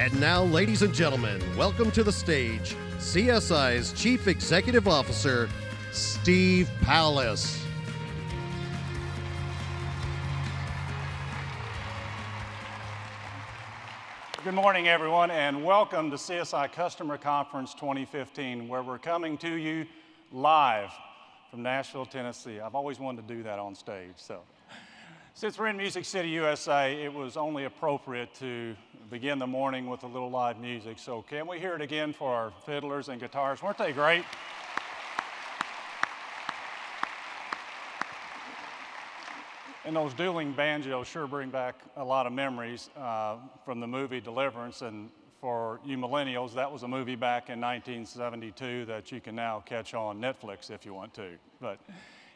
And now, ladies and gentlemen, welcome to the stage, CSI's Chief Executive Officer, Steve Powless. Good morning, everyone, and welcome to CSI Customer Conference 2015, where we're coming to you live from Nashville, Tennessee. I've always wanted to do that on stage. So, since we're in Music City, USA, it was only appropriate to begin the morning with a little live music. So can we hear it again for our fiddlers and guitarists? Weren't they great? And those dueling banjos sure bring back a lot of memories from the movie Deliverance. And for you millennials, that was a movie back in 1972 that you can now catch on Netflix if you want to. But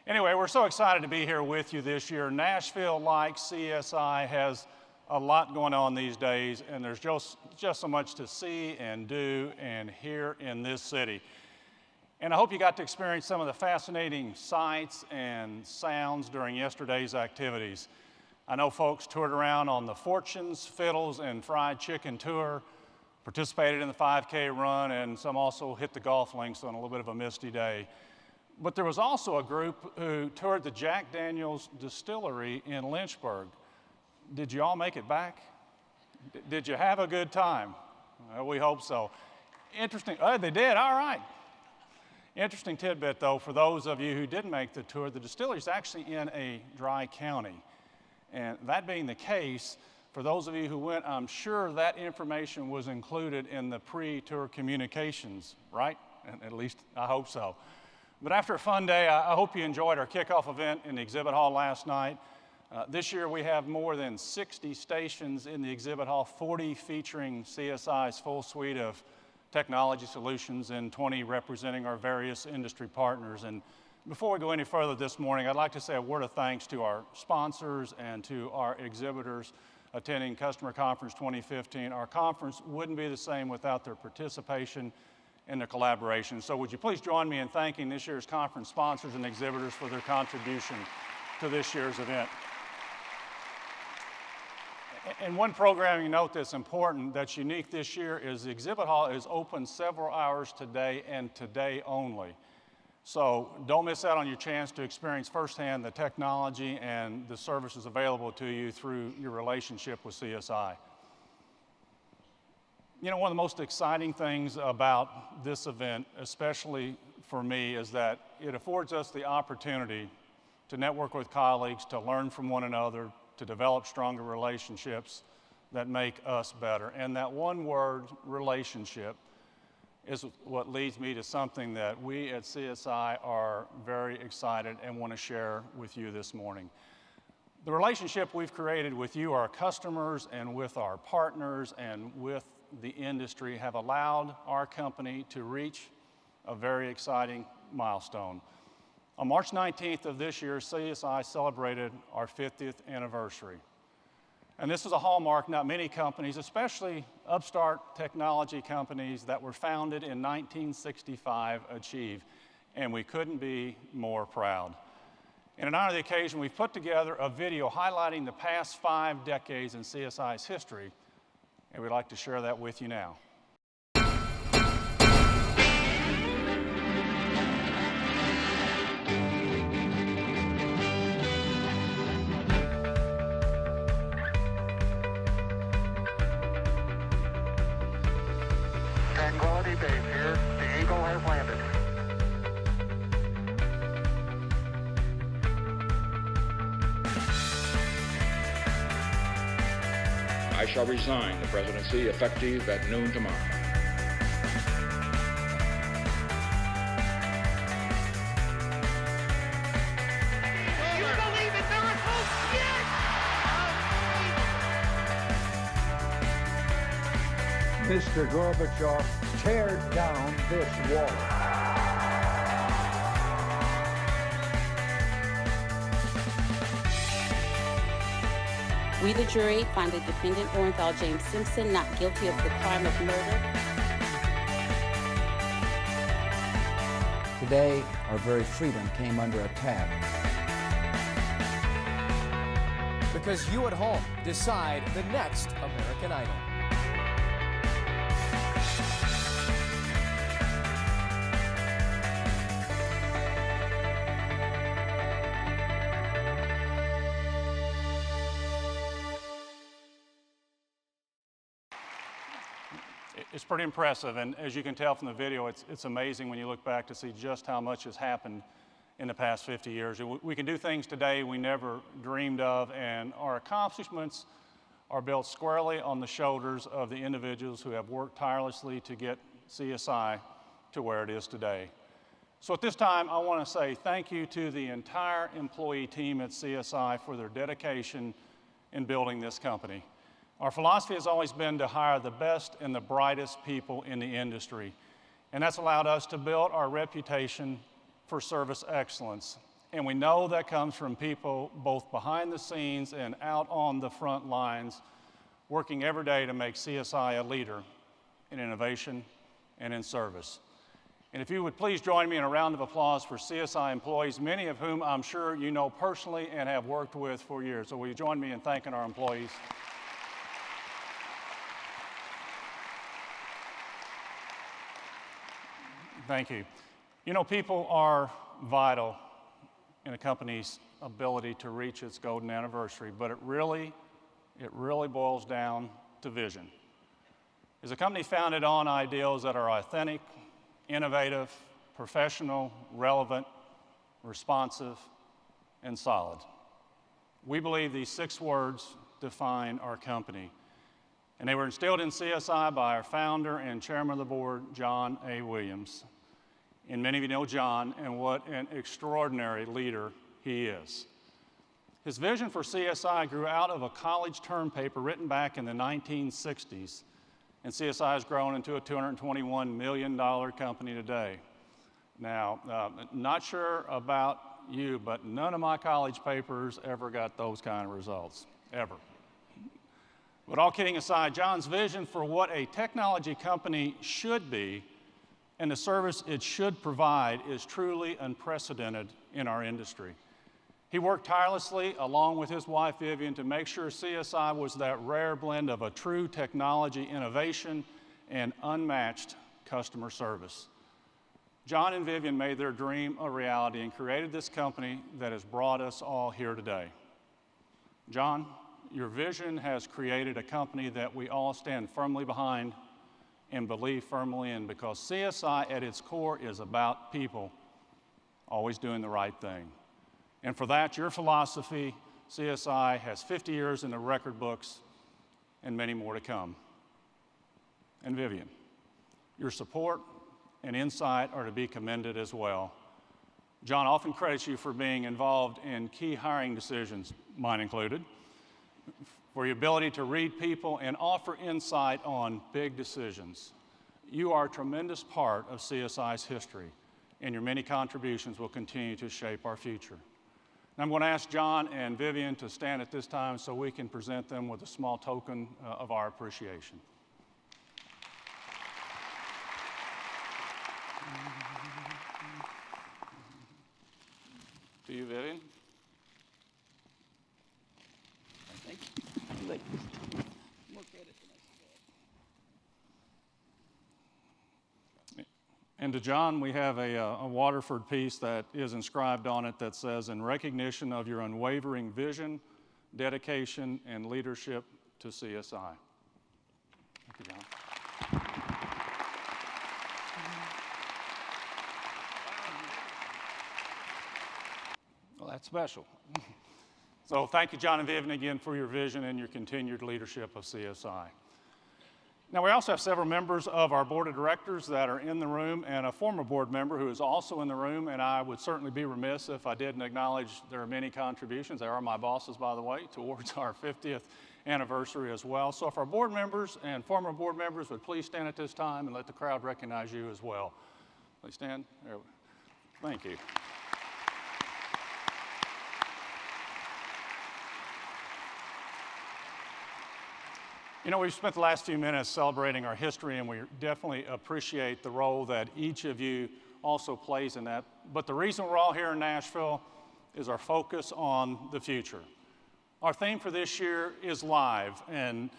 anyway, we're so excited to be here with you this year. Nashville, like CSI, has a lot going on these days, and there's just so much to see and do and hear in this city. And I hope you got to experience some of the fascinating sights and sounds during yesterday's activities. I know folks toured around on the Fortunes, Fiddles, and Fried Chicken tour, participated in the 5K run, and some also hit the golf links on a little bit of a misty day. But there was also a group who toured the Jack Daniel's distillery in Lynchburg. Did you all make it back? Did you have a good time? We hope so. Interesting. Oh, they did. All right. Interesting tidbit, though, for those of you who didn't make the tour, the distillery is actually in a dry county. And that being the case, for those of you who went, I'm sure that information was included in the pre-tour communications, right? At least I hope so. But after a fun day, I hope you enjoyed our kickoff event in the exhibit hall last night. This year we have more than 60 stations in the exhibit hall, 40 featuring CSI's full suite of technology solutions and 20 representing our various industry partners. And before we go any further this morning, I'd like to say a word of thanks to our sponsors and to our exhibitors attending Customer Conference 2015. Our conference wouldn't be the same without their participation and their collaboration. So would you please join me in thanking this year's conference sponsors and exhibitors for their contribution to this year's event. And one programming note that's important, that's unique this year, is the exhibit hall is open several hours today and today only. So don't miss out on your chance to experience firsthand the technology and the services available to you through your relationship with CSI. You know, one of the most exciting things about this event, especially for me, is that it affords us the opportunity to network with colleagues, to learn from one another, to develop stronger relationships that make us better. And that one word, relationship, is what leads me to something that we at CSI are very excited and want to share with you this morning. The relationship we've created with you, our customers, and with our partners, and with the industry have allowed our company to reach a very exciting milestone. On March 19th of this year, CSI celebrated our 50th anniversary. And this is a hallmark not many companies, especially upstart technology companies that were founded in 1965, achieve. And we couldn't be more proud. And in honor of the occasion, we've put together a video highlighting the past 5 decades in CSI's history, and we'd like to share that with you now. Tranquility Base here. The Eagle has landed. I shall resign the presidency effective at noon tomorrow. You believe in miracles? Yes! Mr. Gorbachev, tear down this wall. We, the jury, find the defendant Orenthal James Simpson not guilty of the crime of murder. Today, our very freedom came under attack. Because you at home decide the next American Idol. It's pretty impressive, and as you can tell from the video, it's amazing when you look back to see just how much has happened in the past 50 years. We can do things today we never dreamed of, and our accomplishments are built squarely on the shoulders of the individuals who have worked tirelessly to get CSI to where it is today. So at this time, I want to say thank you to the entire employee team at CSI for their dedication in building this company. Our philosophy has always been to hire the best and the brightest people in the industry, and that's allowed us to build our reputation for service excellence. And we know that comes from people both behind the scenes and out on the front lines, working every day to make CSI a leader in innovation and in service. And if you would please join me in a round of applause for CSI employees, many of whom I'm sure you know personally and have worked with for years. So will you join me in thanking our employees? Thank you. You know, people are vital in a company's ability to reach its golden anniversary, but it really boils down to vision. Is a company founded on ideals that are authentic, innovative, professional, relevant, responsive, and solid. We believe these 6 words define our company, and they were instilled in CSI by our founder and chairman of the board, John A. Williams. And many of you know John, and what an extraordinary leader he is. His vision for CSI grew out of a college term paper written back in the 1960s, and CSI has grown into a $221 million company today. Now, not sure about you, but none of my college papers ever got those kind of results, ever. But all kidding aside, John's vision for what a technology company should be and the service it should provide is truly unprecedented in our industry. He worked tirelessly, along with his wife Vivian, to make sure CSI was that rare blend of a true technology innovation and unmatched customer service. John and Vivian made their dream a reality and created this company that has brought us all here today. John, your vision has created a company that we all stand firmly behind and believe firmly in, because CSI at its core is about people always doing the right thing. And for that, your philosophy, CSI has 50 years in the record books and many more to come. And Vivian, your support and insight are to be commended as well. John often credits you for being involved in key hiring decisions, mine included, for your ability to read people and offer insight on big decisions. You are a tremendous part of CSI's history, and your many contributions will continue to shape our future. And I'm going to ask John and Vivian to stand at this time so we can present them with a small token of our appreciation. To you, Vivian. Thank you. And to John, we have a Waterford piece that is inscribed on it that says, "In recognition of your unwavering vision, dedication, and leadership to CSI." Thank you, John. Well, that's special. So thank you, John and Vivian, again for your vision and your continued leadership of CSI. Now, we also have several members of our board of directors that are in the room, and a former board member who is also in the room, and I would certainly be remiss if I didn't acknowledge their many contributions. They are my bosses, by the way, towards our 50th anniversary as well. So if our board members and former board members would please stand at this time and let the crowd recognize you as well. Please stand. There. Thank you. You know, we've spent the last few minutes celebrating our history, and we definitely appreciate the role that each of you also plays in that. But the reason we're all here in Nashville is our focus on the future. Our theme for this year is live, and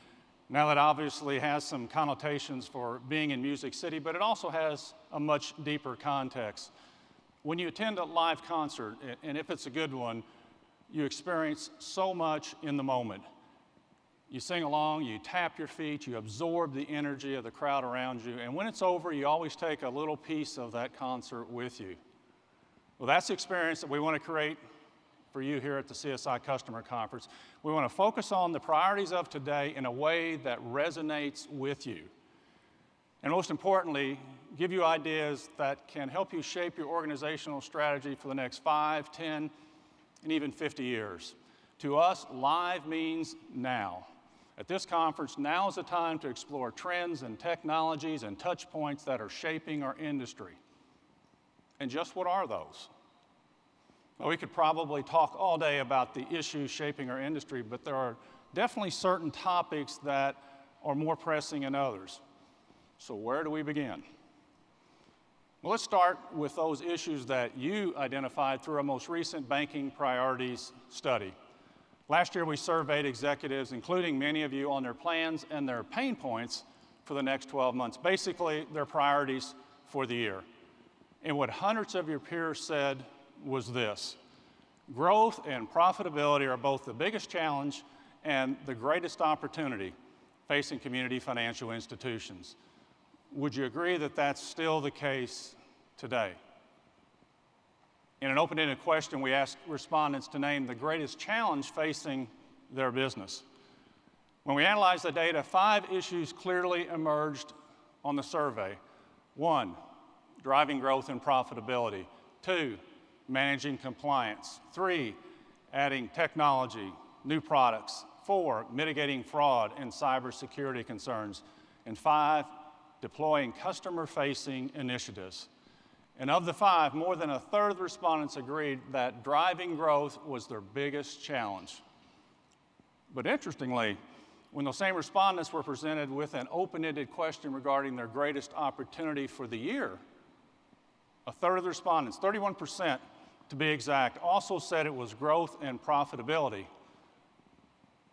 now that obviously has some connotations for being in Music City, but it also has a much deeper context. When you attend a live concert, and if it's a good one, you experience so much in the moment. You sing along, you tap your feet, you absorb the energy of the crowd around you, and when it's over, you always take a little piece of that concert with you. Well, that's the experience that we want to create for you here at the CSI Customer Conference. We want to focus on the priorities of today in a way that resonates with you. And most importantly, give you ideas that can help you shape your organizational strategy for the next 5, 10, and even 50 years. To us, live means now. At this conference, now is the time to explore trends and technologies and touch points that are shaping our industry. And just what are those? Well, we could probably talk all day about the issues shaping our industry, but there are definitely certain topics that are more pressing than others. So where do we begin? Well, let's start with those issues that you identified through our most recent banking priorities study. Last year, we surveyed executives, including many of you, on their plans and their pain points for the next 12 months, basically their priorities for the year. And what hundreds of your peers said was this: growth and profitability are both the biggest challenge and the greatest opportunity facing community financial institutions. Would you agree that that's still the case today? In an open-ended question, we asked respondents to name the greatest challenge facing their business. When we analyzed the data, 5 issues clearly emerged on the survey. 1, driving growth and profitability. 2, managing compliance. 3, adding technology, new products. 4, mitigating fraud and cybersecurity concerns. And 5, deploying customer-facing initiatives. And of the 5, more than a third of the respondents agreed that driving growth was their biggest challenge. But interestingly, when those same respondents were presented with an open-ended question regarding their greatest opportunity for the year, a third of the respondents, 31% to be exact, also said it was growth and profitability.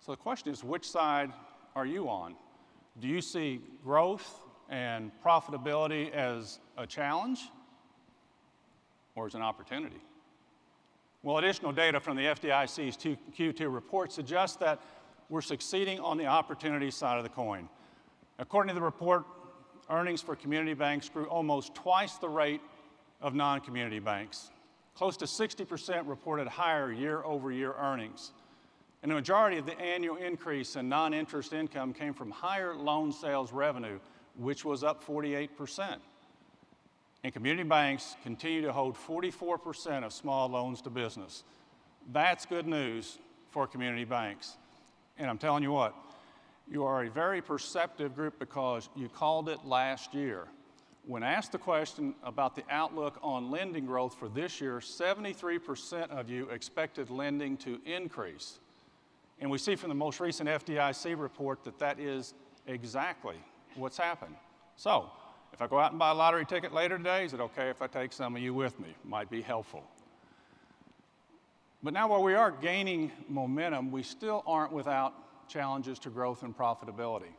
So the question is, which side are you on? Do you see growth and profitability as a challenge or as an opportunity? Well, additional data from the FDIC's Q2 report suggests that we're succeeding on the opportunity side of the coin. According to the report, earnings for community banks grew almost twice the rate of non-community banks. Close to 60% reported higher year-over-year earnings. And the majority of the annual increase in non-interest income came from higher loan sales revenue, which was up 48%. And community banks continue to hold 44% of small loans to business. That's good news for community banks. And I'm telling you what, you are a very perceptive group because you called it last year. When asked the question about the outlook on lending growth for this year, 73% of you expected lending to increase. And we see from the most recent FDIC report that that is exactly what's happened. So, if I go out and buy a lottery ticket later today, is it okay if I take some of you with me? Might be helpful. But now while we are gaining momentum, we still aren't without challenges to growth and profitability.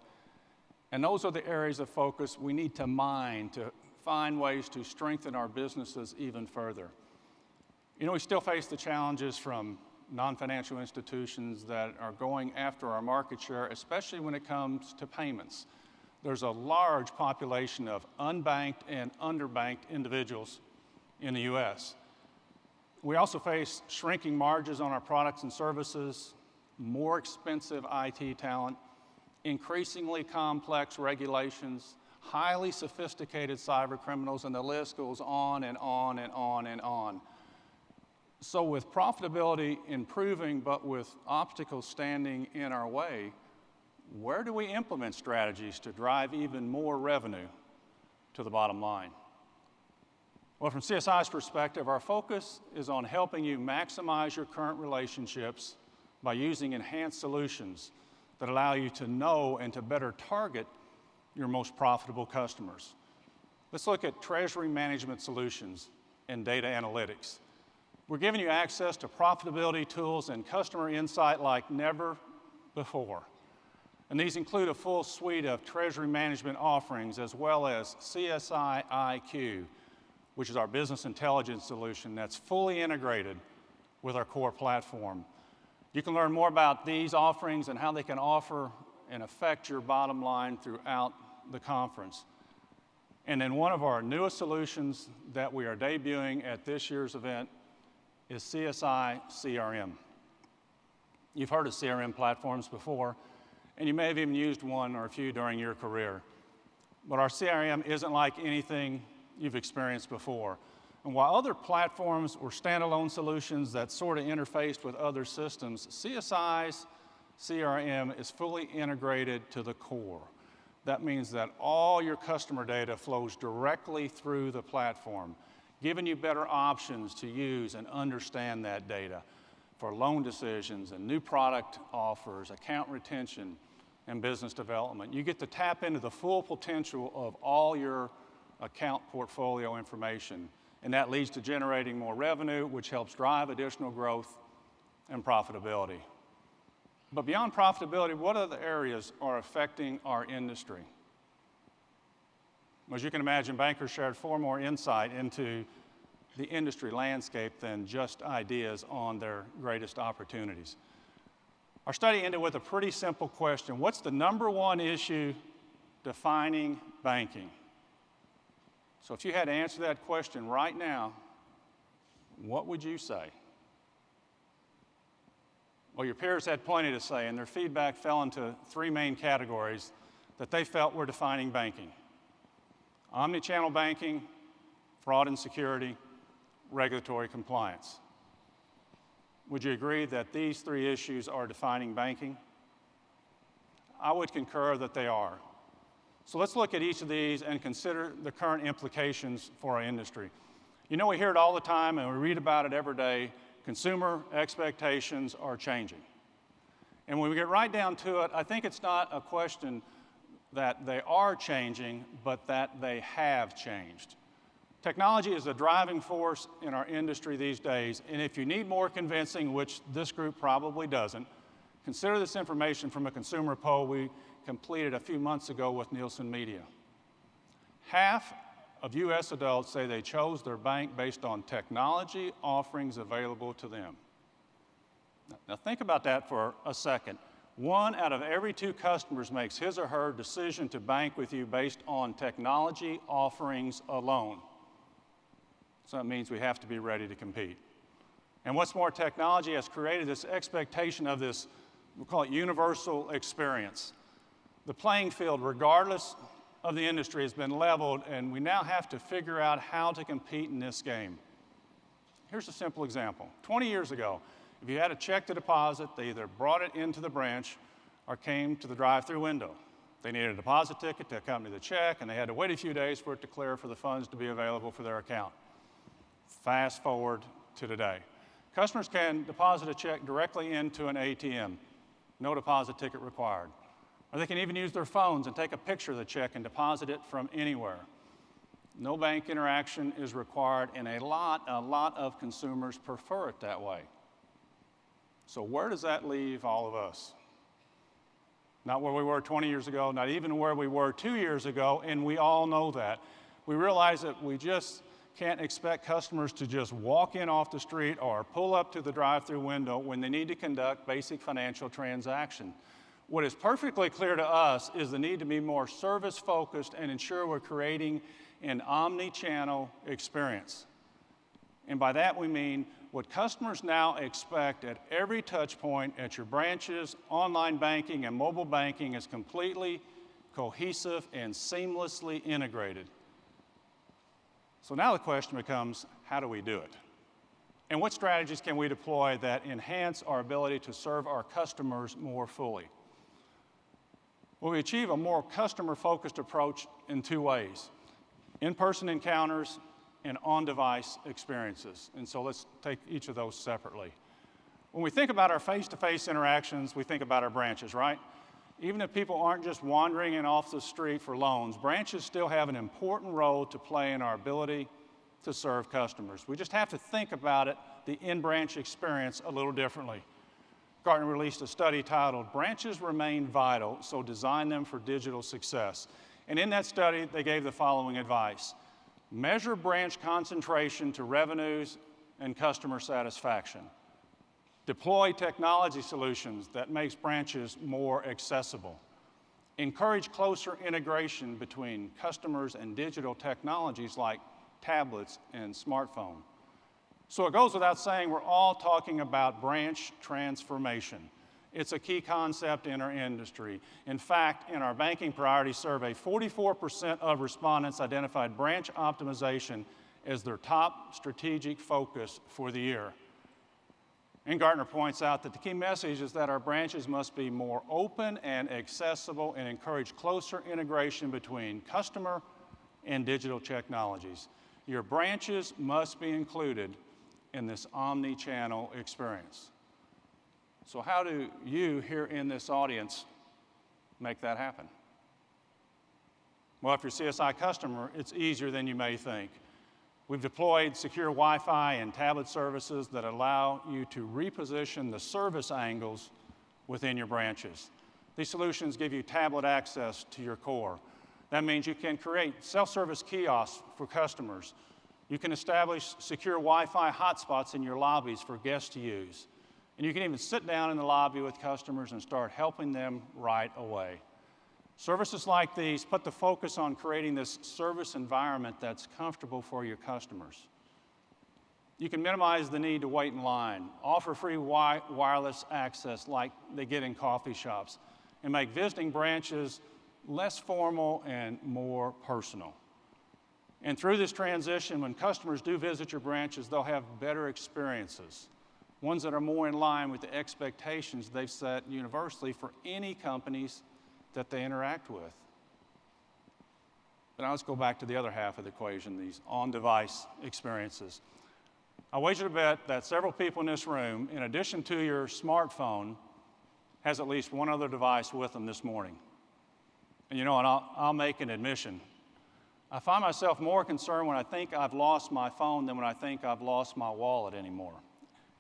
And those are the areas of focus we need to mine to find ways to strengthen our businesses even further. You know, we still face the challenges from non-financial institutions that are going after our market share, especially when it comes to payments. There's a large population of unbanked and underbanked individuals in the U.S. We also face shrinking margins on our products and services, more expensive IT talent, increasingly complex regulations, highly sophisticated cyber criminals, and the list goes on and on and on and on. So with profitability improving, but with obstacles standing in our way, where do we implement strategies to drive even more revenue to the bottom line? Well, from CSI's perspective, our focus is on helping you maximize your current relationships by using enhanced solutions that allow you to know and to better target your most profitable customers. Let's look at treasury management solutions and data analytics. We're giving you access to profitability tools and customer insight like never before. And these include a full suite of treasury management offerings, as well as CSI IQ, which is our business intelligence solution that's fully integrated with our core platform. You can learn more about these offerings and how they can offer and affect your bottom line throughout the conference. And then one of our newest solutions that we are debuting at this year's event is CSI CRM. You've heard of CRM platforms before, and you may have even used one or a few during your career. But our CRM isn't like anything you've experienced before. And while other platforms were standalone solutions that sort of interfaced with other systems, CSI's CRM is fully integrated to the core. That means that all your customer data flows directly through the platform, giving you better options to use and understand that data for loan decisions and new product offers, account retention, and business development. You get to tap into the full potential of all your account portfolio information, and that leads to generating more revenue, which helps drive additional growth and profitability. But beyond profitability, what other areas are affecting our industry? As you can imagine, bankers shared far more insight into the industry landscape than just ideas on their greatest opportunities. Our study ended with a pretty simple question. What's the number one issue defining banking? So if you had to answer that question right now, what would you say? Well, your peers had plenty to say, and their feedback fell into three main categories that they felt were defining banking: omnichannel banking, fraud and security, regulatory compliance. Would you agree that these three issues are defining banking? I would concur that they are. So let's look at each of these and consider the current implications for our industry. You know, we hear it all the time and we read about it every day. Consumer expectations are changing. And when we get right down to it, I think it's not a question that they are changing, but that they have changed. Technology is a driving force in our industry these days, and if you need more convincing, which this group probably doesn't, consider this information from a consumer poll we completed a few months ago with Nielsen Media. Half of U.S. adults say they chose their bank based on technology offerings available to them. Now think about that for a second. 1 out of every 2 customers makes his or her decision to bank with you based on technology offerings alone. So that means we have to be ready to compete. And what's more, technology has created this expectation of this, we'll call it universal experience. The playing field, regardless of the industry, has been leveled, and we now have to figure out how to compete in this game. Here's a simple example. 20 years ago, if you had a check to deposit, they either brought it into the branch or came to the drive-through window. They needed a deposit ticket to accompany the check, and they had to wait a few days for it to clear for the funds to be available for their account. Fast forward to today. Customers can deposit a check directly into an ATM, no deposit ticket required. Or they can even use their phones and take a picture of the check and deposit it from anywhere. No bank interaction is required, and a lot of consumers prefer it that way. So where does that leave all of us? Not where we were 20 years ago, not even where we were 2 years ago, and we all know that. We realize that we just can't expect customers to just walk in off the street or pull up to the drive-through window when they need to conduct basic financial transaction. What is perfectly clear to us is the need to be more service-focused and ensure we're creating an omni-channel experience. And by that we mean what customers now expect at every touch point at your branches, online banking, and mobile banking is completely cohesive and seamlessly integrated. So now the question becomes, how do we do it? And what strategies can we deploy that enhance our ability to serve our customers more fully? Well, we achieve a more customer-focused approach in 2 ways: in-person encounters and on-device experiences. And so let's take each of those separately. When we think about our face-to-face interactions, we think about our branches, right? Even if people aren't just wandering in off the street for loans, branches still have an important role to play in our ability to serve customers. We just have to think about it, the in-branch experience, a little differently. Gartner released a study titled, "Branches Remain Vital, so Design Them for Digital Success." And in that study, they gave the following advice: measure branch concentration to revenues and customer satisfaction. Deploy technology solutions that makes branches more accessible. Encourage closer integration between customers and digital technologies like tablets and smartphone. So it goes without saying, we're all talking about branch transformation. It's a key concept in our industry. In fact, in our banking priority survey, 44% of respondents identified branch optimization as their top strategic focus for the year. And Gartner points out that the key message is that our branches must be more open and accessible and encourage closer integration between customer and digital technologies. Your branches must be included in this omni-channel experience. So how do you here in this audience make that happen? Well, if you're a CSI customer, it's easier than you may think. We've deployed secure Wi-Fi and tablet services that allow you to reposition the service angles within your branches. These solutions give you tablet access to your core. That means you can create self-service kiosks for customers. You can establish secure Wi-Fi hotspots in your lobbies for guests to use. And you can even sit down in the lobby with customers and start helping them right away. Services like these put the focus on creating this service environment that's comfortable for your customers. You can minimize the need to wait in line, offer free wireless access like they get in coffee shops, and make visiting branches less formal and more personal. And through this transition, when customers do visit your branches, they'll have better experiences, ones that are more in line with the expectations they've set universally for any companies that they interact with. But now let's go back to the other half of the equation, these on-device experiences. I wager to bet that several people in this room, in addition to your smartphone, has at least one other device with them this morning. And you know, and I'll make an admission. I find myself more concerned when I think I've lost my phone than when I think I've lost my wallet anymore.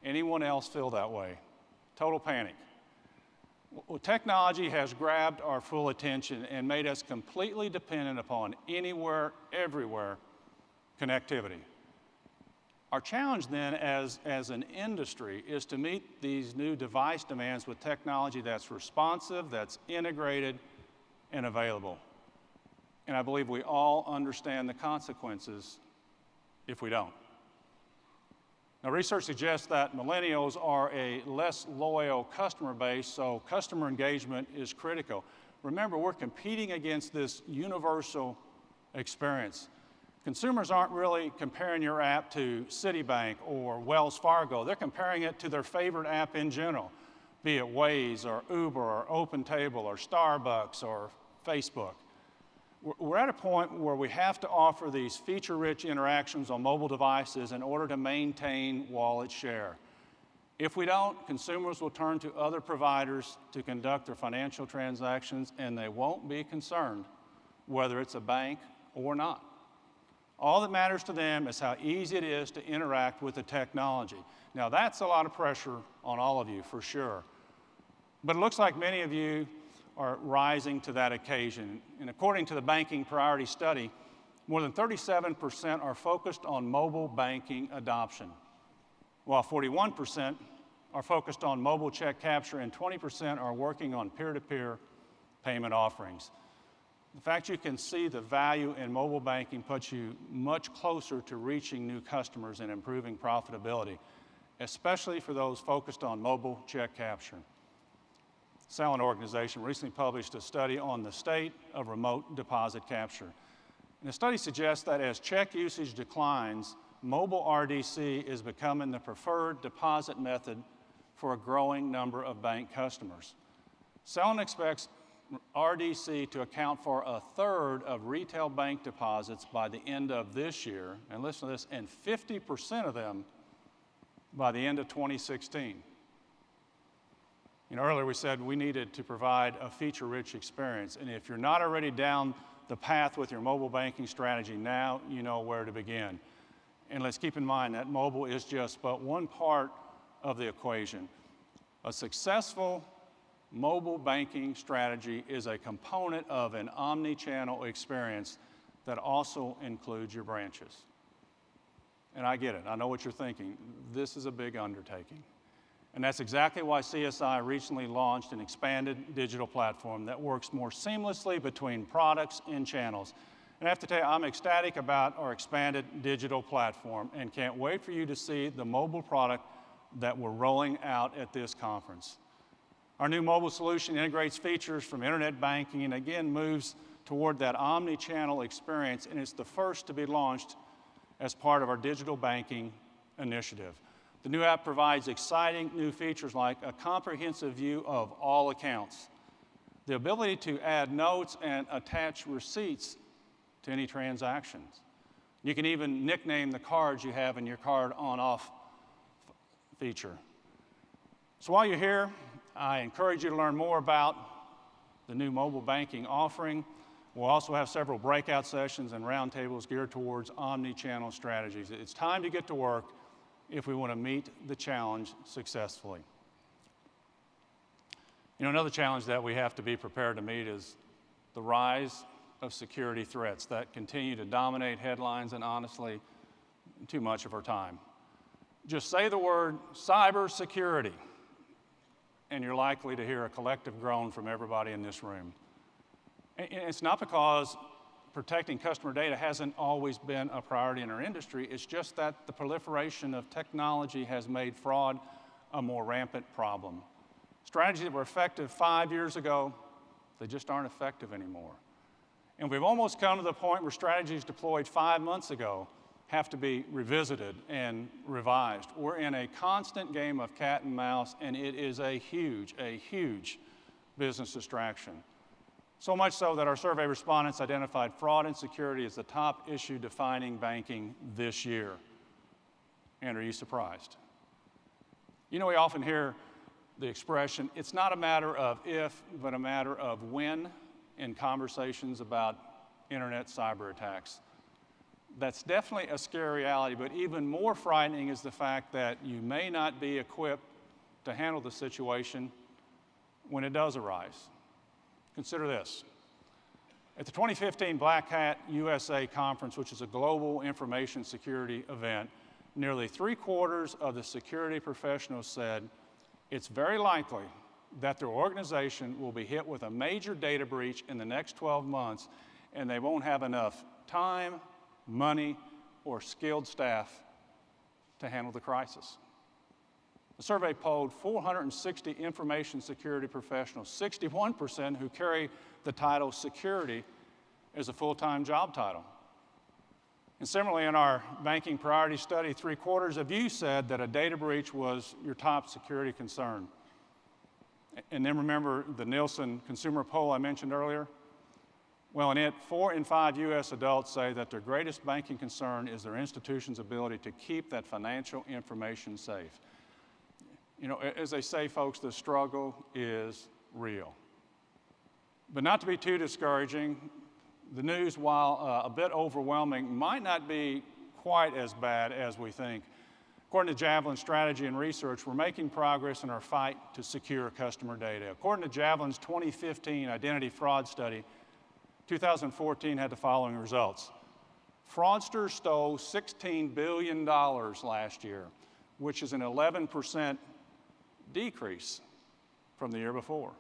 Anyone else feel that way? Total panic. Well, technology has grabbed our full attention and made us completely dependent upon anywhere, everywhere connectivity. Our challenge then as an industry is to meet these new device demands with technology that's responsive, that's integrated, and available. And I believe we all understand the consequences if we don't. Now, research suggests that millennials are a less loyal customer base, so customer engagement is critical. Remember, we're competing against this universal experience. Consumers aren't really comparing your app to Citibank or Wells Fargo. They're comparing it to their favorite app in general, be it Waze or Uber or OpenTable or Starbucks or Facebook. We're at a point where we have to offer these feature-rich interactions on mobile devices in order to maintain wallet share. If we don't, consumers will turn to other providers to conduct their financial transactions, and they won't be concerned whether it's a bank or not. All that matters to them is how easy it is to interact with the technology. Now, that's a lot of pressure on all of you, for sure. But it looks like many of you are rising to that occasion. And according to the Banking Priority Study, more than 37% are focused on mobile banking adoption, while 41% are focused on mobile check capture and 20% are working on peer-to-peer payment offerings. The fact you can see the value in mobile banking puts you much closer to reaching new customers and improving profitability, especially for those focused on mobile check capture. Salon Organization recently published a study on the state of remote deposit capture. And the study suggests that as check usage declines, mobile RDC is becoming the preferred deposit method for a growing number of bank customers. Salon expects RDC to account for a third of retail bank deposits by the end of this year, and listen to this, and 50% of them by the end of 2016. You know, earlier we said we needed to provide a feature-rich experience, and if you're not already down the path with your mobile banking strategy, now you know where to begin. And let's keep in mind that mobile is just but one part of the equation. A successful mobile banking strategy is a component of an omni-channel experience that also includes your branches. And I get it. I know what you're thinking. This is a big undertaking. And that's exactly why CSI recently launched an expanded digital platform that works more seamlessly between products and channels. And I have to tell you, I'm ecstatic about our expanded digital platform and can't wait for you to see the mobile product that we're rolling out at this conference. Our new mobile solution integrates features from internet banking and again moves toward that omni-channel experience, and it's the first to be launched as part of our digital banking initiative. The new app provides exciting new features like a comprehensive view of all accounts, the ability to add notes and attach receipts to any transactions. You can even nickname the cards you have in your card on-off feature. So while you're here, I encourage you to learn more about the new mobile banking offering. We'll also have several breakout sessions and roundtables geared towards omni-channel strategies. It's time to get to work if we want to meet the challenge successfully. You know, another challenge that we have to be prepared to meet is the rise of security threats that continue to dominate headlines and honestly, too much of our time. Just say the word cybersecurity, and you're likely to hear a collective groan from everybody in this room. And it's not because protecting customer data hasn't always been a priority in our industry. It's just that the proliferation of technology has made fraud a more rampant problem. Strategies that were effective 5 years ago, they just aren't effective anymore. And we've almost come to the point where strategies deployed 5 months ago have to be revisited and revised. We're in a constant game of cat and mouse, and it is a huge business distraction. So much so that our survey respondents identified fraud and security as the top issue defining banking this year. And are you surprised? You know, we often hear the expression, it's not a matter of if, but a matter of when in conversations about internet cyber attacks. That's definitely a scary reality, but even more frightening is the fact that you may not be equipped to handle the situation when it does arise. Consider this. At the 2015 Black Hat USA Conference, which is a global information security event, nearly 3/4 of the security professionals said it's very likely that their organization will be hit with a major data breach in the next 12 months, and they won't have enough time, money, or skilled staff to handle the crisis. The survey polled 460 information security professionals, 61% who carry the title security as a full-time job title. And similarly, in our banking priority study, 3/4 of you said that a data breach was your top security concern. And then remember the Nielsen consumer poll I mentioned earlier? Well, in it, 4 in 5 U.S. adults say that their greatest banking concern is their institution's ability to keep that financial information safe. You know, as they say, folks, the struggle is real. But not to be too discouraging, the news, while a bit overwhelming, might not be quite as bad as we think. According to Javelin Strategy and Research, we're making progress in our fight to secure customer data. According to Javelin's 2015 identity fraud study, 2014 had the following results. Fraudsters stole $16 billion last year, which is an 11% decrease from the year before.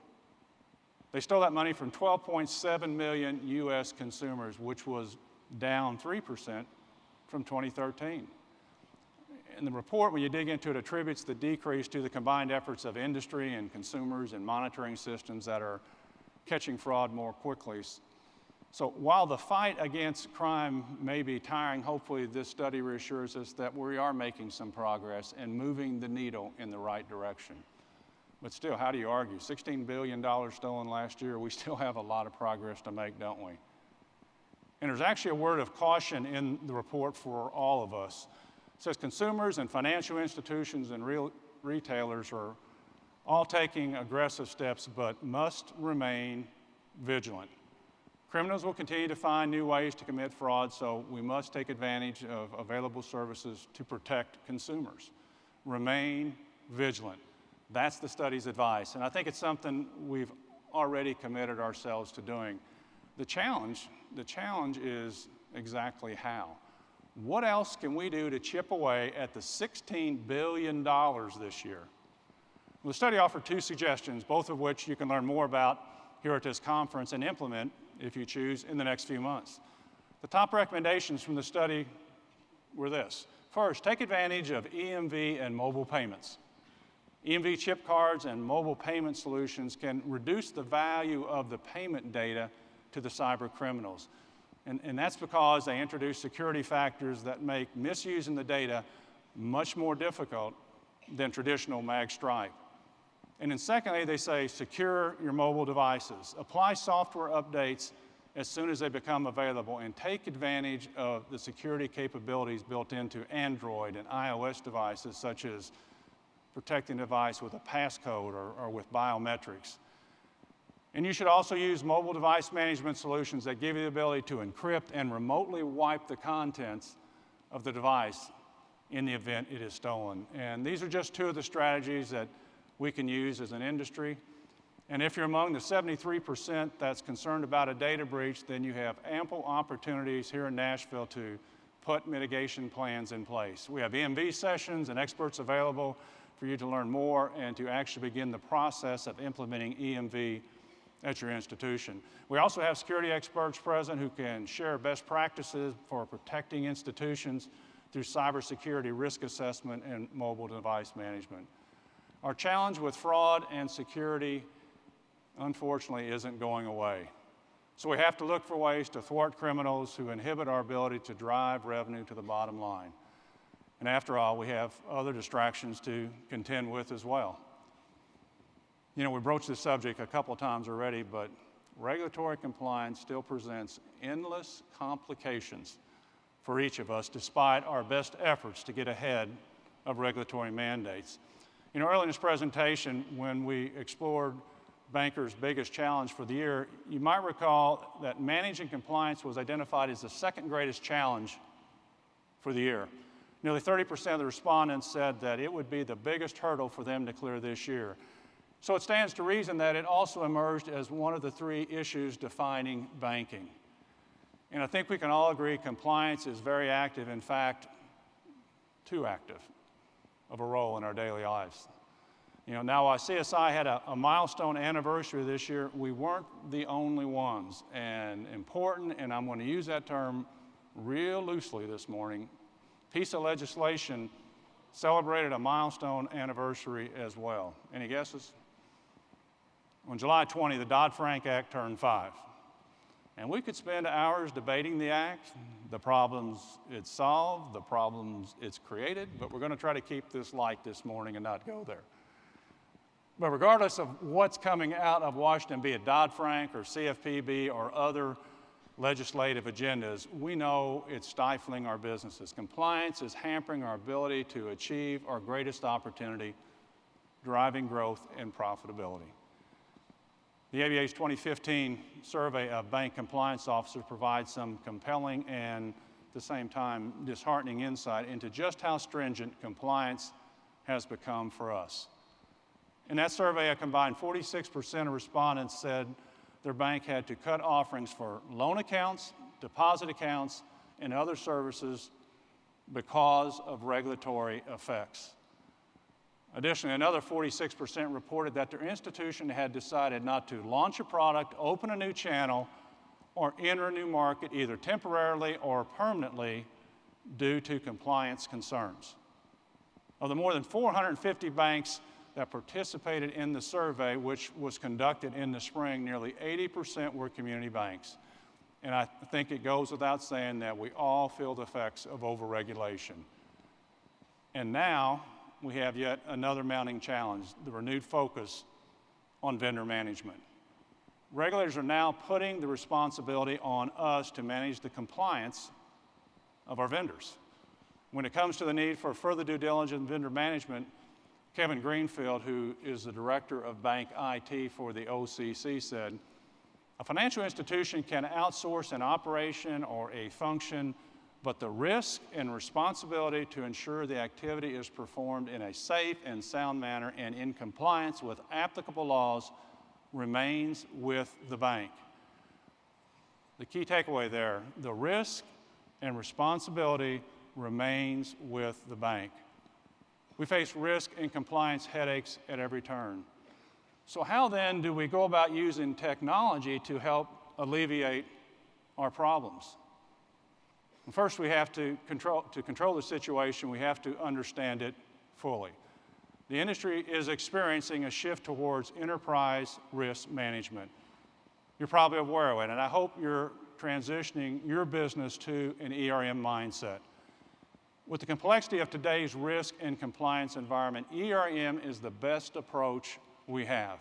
They stole that money from 12.7 million U.S. consumers, which was down 3% from 2013. And the report, when you dig into it, attributes the decrease to the combined efforts of industry and consumers and monitoring systems that are catching fraud more quickly. So while the fight against crime may be tiring, hopefully this study reassures us that we are making some progress and moving the needle in the right direction. But still, how do you argue? $16 billion stolen last year, we still have a lot of progress to make, don't we? And there's actually a word of caution in the report for all of us. It says consumers and financial institutions and retailers are all taking aggressive steps but must remain vigilant. Criminals will continue to find new ways to commit fraud, so we must take advantage of available services to protect consumers. Remain vigilant. That's the study's advice, and I think it's something we've already committed ourselves to doing. The challenge is exactly how. What else can we do to chip away at the $16 billion this year? Well, the study offered 2 suggestions, both of which you can learn more about here at this conference and implement, if you choose, in the next few months. The top recommendations from the study were this. First, take advantage of EMV and mobile payments. EMV chip cards and mobile payment solutions can reduce the value of the payment data to the cyber criminals. And that's because they introduce security factors that make misusing the data much more difficult than traditional magstripe. And then secondly, they say secure your mobile devices. Apply software updates as soon as they become available and take advantage of the security capabilities built into Android and iOS devices, such as protecting the device with a passcode or with biometrics. And you should also use mobile device management solutions that give you the ability to encrypt and remotely wipe the contents of the device in the event it is stolen. And these are just 2 of the strategies that we can use as an industry. And if you're among the 73% that's concerned about a data breach, then you have ample opportunities here in Nashville to put mitigation plans in place. We have EMV sessions and experts available for you to learn more and to actually begin the process of implementing EMV at your institution. We also have security experts present who can share best practices for protecting institutions through cybersecurity risk assessment and mobile device management. Our challenge with fraud and security, unfortunately, isn't going away. So we have to look for ways to thwart criminals who inhibit our ability to drive revenue to the bottom line. And after all, we have other distractions to contend with as well. You know, we broached this subject a couple of times already, but regulatory compliance still presents endless complications for each of us, despite our best efforts to get ahead of regulatory mandates. You know, early in this presentation, when we explored bankers' biggest challenge for the year, you might recall that managing compliance was identified as the 2nd greatest challenge for the year. Nearly 30% of the respondents said that it would be the biggest hurdle for them to clear this year. So it stands to reason that it also emerged as one of the 3 issues defining banking. And I think we can all agree compliance is very active, in fact, too active of a role in our daily lives. You know, now while CSI had a milestone anniversary this year, we weren't the only ones. And important, and I'm going to use that term real loosely this morning, piece of legislation celebrated a milestone anniversary as well. Any guesses? On July 20, the Dodd-Frank Act turned 5. And we could spend hours debating the act, the problems it solved, the problems it's created, but we're going to try to keep this light this morning and not go there. But regardless of what's coming out of Washington, be it Dodd-Frank or CFPB or other legislative agendas, we know it's stifling our businesses. Compliance is hampering our ability to achieve our greatest opportunity, driving growth and profitability. The ABA's 2015 survey of bank compliance officers provides some compelling and, at the same time, disheartening insight into just how stringent compliance has become for us. In that survey, a combined 46% of respondents said their bank had to cut offerings for loan accounts, deposit accounts, and other services because of regulatory effects. Additionally, another 46% reported that their institution had decided not to launch a product, open a new channel, or enter a new market either temporarily or permanently due to compliance concerns. Of the more than 450 banks that participated in the survey, which was conducted in the spring, nearly 80% were community banks. And I think it goes without saying that we all feel the effects of overregulation. And now we have yet another mounting challenge, the renewed focus on vendor management. Regulators are now putting the responsibility on us to manage the compliance of our vendors. When it comes to the need for further due diligence in vendor management, Kevin Greenfield, who is the director of bank IT for the OCC, said, "A financial institution can outsource an operation or a function, but the risk and responsibility to ensure the activity is performed in a safe and sound manner and in compliance with applicable laws remains with the bank." The key takeaway there, the risk and responsibility remains with the bank. We face risk and compliance headaches at every turn. So how then do we go about using technology to help alleviate our problems? First, we have to control the situation, we have to understand it fully. The industry is experiencing a shift towards enterprise risk management. You're probably aware of it, and I hope you're transitioning your business to an ERM mindset. With the complexity of today's risk and compliance environment, ERM is the best approach we have.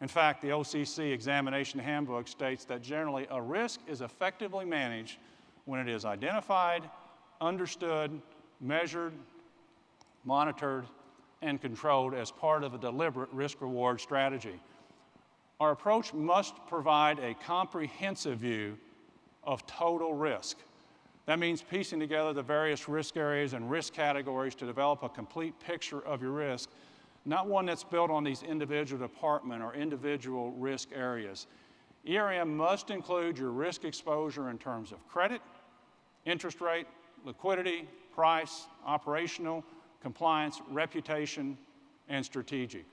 In fact, the OCC examination handbook states that generally a risk is effectively managed when it is identified, understood, measured, monitored, and controlled as part of a deliberate risk-reward strategy. Our approach must provide a comprehensive view of total risk. That means piecing together the various risk areas and risk categories to develop a complete picture of your risk, not one that's built on these individual department or individual risk areas. ERM must include your risk exposure in terms of credit, interest rate, liquidity, price, operational, compliance, reputation, and strategic.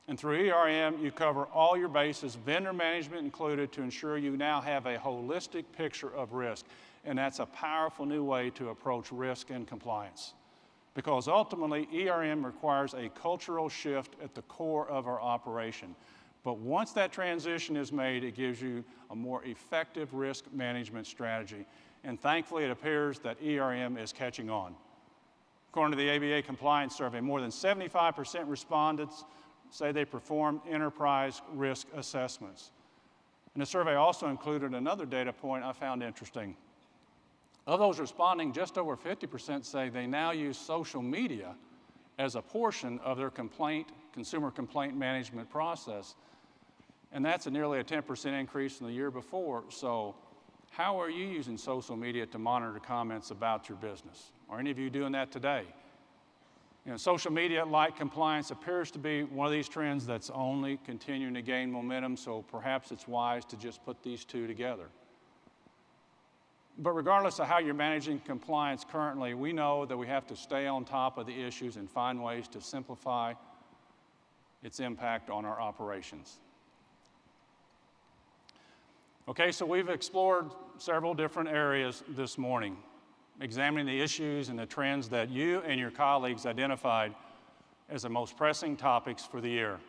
And through ERM, you cover all your bases, vendor management included, to ensure you now have a holistic picture of risk. And that's a powerful new way to approach risk and compliance. Because ultimately, ERM requires a cultural shift at the core of our operation. But once that transition is made, it gives you a more effective risk management strategy. And thankfully, it appears that ERM is catching on. According to the ABA compliance survey, more than 75% respondents say they perform enterprise risk assessments. And the survey also included another data point I found interesting. Of those responding, just over 50% say they now use social media as a portion of their consumer complaint management process. And that's nearly a 10% increase from the year before. So how are you using social media to monitor comments about your business? Are any of you doing that today? You know, social media, like compliance, appears to be one of these trends that's only continuing to gain momentum, so perhaps it's wise to just put these two together. But regardless of how you're managing compliance currently, we know that we have to stay on top of the issues and find ways to simplify its impact on our operations. Okay, so we've explored several different areas this morning, examining the issues and the trends that you and your colleagues identified as the most pressing topics for the year.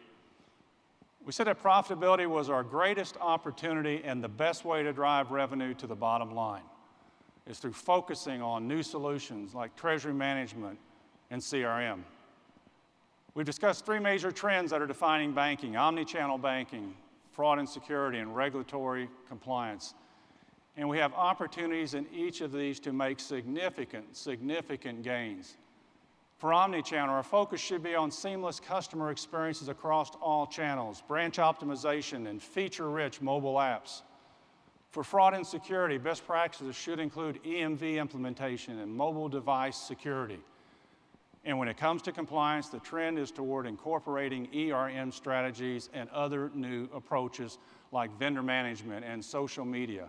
We said that profitability was our greatest opportunity, and the best way to drive revenue to the bottom line is through focusing on new solutions like treasury management and CRM. We've discussed three major trends that are defining banking: omni-channel banking, fraud and security, and regulatory compliance. And we have opportunities in each of these to make significant gains. For omni-channel, our focus should be on seamless customer experiences across all channels, branch optimization, and feature-rich mobile apps. For fraud and security, best practices should include EMV implementation and mobile device security. And when it comes to compliance, the trend is toward incorporating ERM strategies and other new approaches like vendor management and social media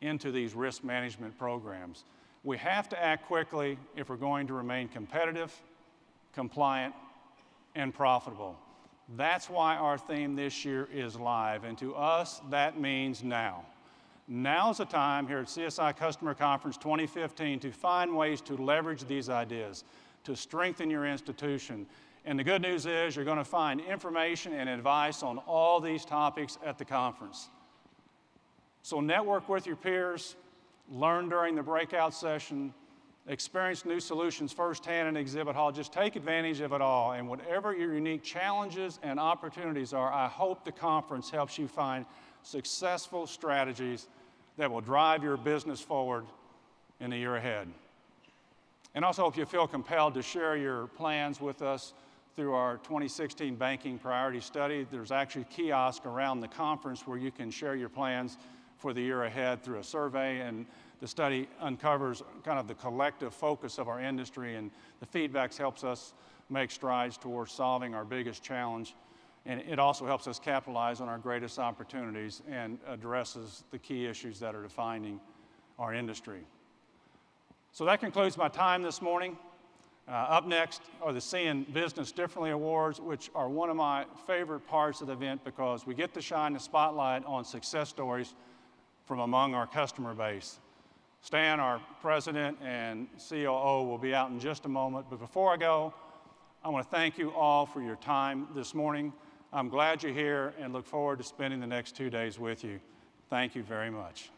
into these risk management programs. We have to act quickly if we're going to remain competitive, compliant, and profitable. That's why our theme this year is live, and to us, that means now. Now's the time here at CSI Customer Conference 2015 to find ways to leverage these ideas, to strengthen your institution. And the good news is you're going to find information and advice on all these topics at the conference. So network with your peers, learn during the breakout session, experience new solutions firsthand in exhibit hall. Just take advantage of it all. And whatever your unique challenges and opportunities are, I hope the conference helps you find successful strategies that will drive your business forward in the year ahead. And also, if you feel compelled to share your plans with us through our 2016 Banking Priority Study, there's actually a kiosk around the conference where you can share your plans for the year ahead through a survey, and the study uncovers kind of the collective focus of our industry, and the feedback helps us make strides towards solving our biggest challenge, and it also helps us capitalize on our greatest opportunities and addresses the key issues that are defining our industry. So that concludes my time this morning. Up next are the Seeing Business Differently Awards, which are one of my favorite parts of the event because we get to shine the spotlight on success stories from among our customer base. Stan, our president and COO, will be out in just a moment, but before I go, I want to thank you all for your time this morning. I'm glad you're here and look forward to spending the next 2 days with you. Thank you very much.